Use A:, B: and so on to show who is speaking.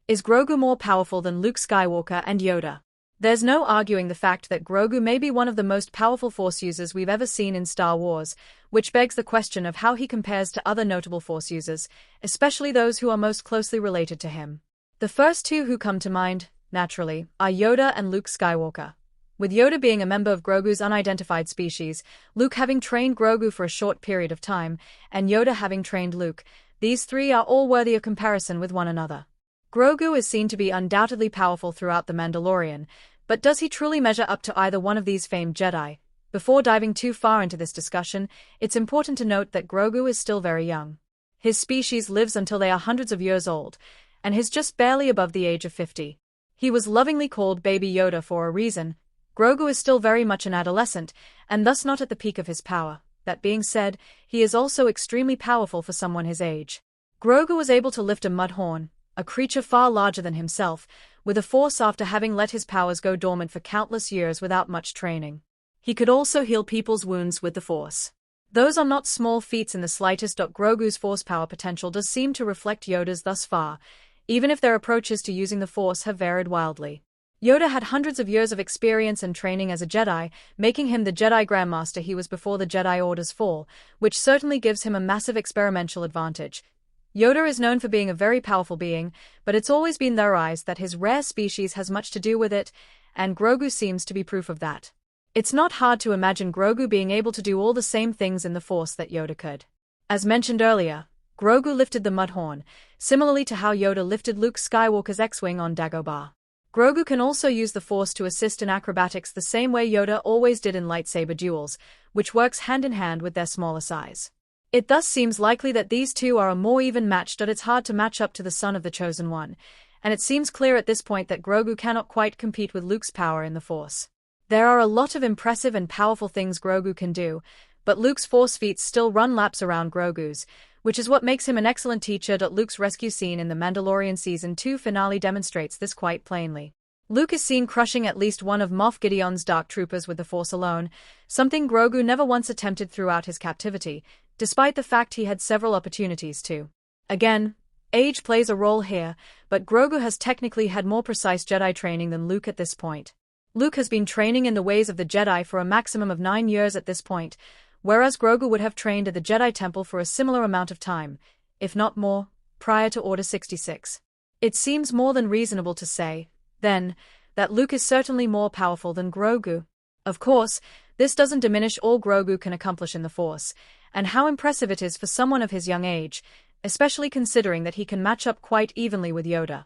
A: Is Grogu more powerful than Luke Skywalker and Yoda? There's no arguing the fact that Grogu may be one of the most powerful Force users we've ever seen in Star Wars, which begs the question of how he compares to other notable Force users, especially those who are most closely related to him. The first two who come to mind, naturally, are Yoda and Luke Skywalker. With Yoda being a member of Grogu's unidentified species, Luke having trained Grogu for a short period of time, and Yoda having trained Luke, these three are all worthy of comparison with one another. Grogu is seen to be undoubtedly powerful throughout The Mandalorian, but does he truly measure up to either one of these famed Jedi? Before diving too far into this discussion, it's important to note that Grogu is still very young. His species lives until they are hundreds of years old, and he's just barely above the age of 50. He was lovingly called Baby Yoda for a reason. Grogu is still very much an adolescent, and thus not at the peak of his power. That being said, he is also extremely powerful for someone his age. Grogu was able to lift a mudhorn, a creature far larger than himself, with a force after having let his powers go dormant for countless years without much training. He could also heal people's wounds with the force. Those are not small feats in the slightest. Grogu's force power potential does seem to reflect Yoda's thus far, even if their approaches to using the force have varied wildly. Yoda had hundreds of years of experience and training as a Jedi, making him the Jedi Grandmaster he was before the Jedi Order's fall, which certainly gives him a massive experimental advantage. Yoda is known for being a very powerful being, but it's always been theorized that his rare species has much to do with it, and Grogu seems to be proof of that. It's not hard to imagine Grogu being able to do all the same things in the Force that Yoda could. As mentioned earlier, Grogu lifted the Mudhorn, similarly to how Yoda lifted Luke Skywalker's X-Wing on Dagobah. Grogu can also use the Force to assist in acrobatics the same way Yoda always did in lightsaber duels, which works hand in hand with their smaller size. It thus seems likely that these two are a more even match. It's hard to match up to the son of the Chosen One, and it seems clear at this point that Grogu cannot quite compete with Luke's power in the Force. There are a lot of impressive and powerful things Grogu can do, but Luke's Force feats still run laps around Grogu's, which is what makes him an excellent teacher. Luke's rescue scene in The Mandalorian Season 2 finale demonstrates this quite plainly. Luke is seen crushing at least one of Moff Gideon's Dark Troopers with the Force alone, something Grogu never once attempted throughout his captivity, despite the fact he had several opportunities to. Again, age plays a role here, but Grogu has technically had more precise Jedi training than Luke at this point. Luke has been training in the ways of the Jedi for a maximum of 9 years at this point, whereas Grogu would have trained at the Jedi Temple for a similar amount of time, if not more, prior to Order 66. It seems more than reasonable to say, then, that Luke is certainly more powerful than Grogu. Of course, this doesn't diminish all Grogu can accomplish in the Force, and how impressive it is for someone of his young age, especially considering that he can match up quite evenly with Yoda.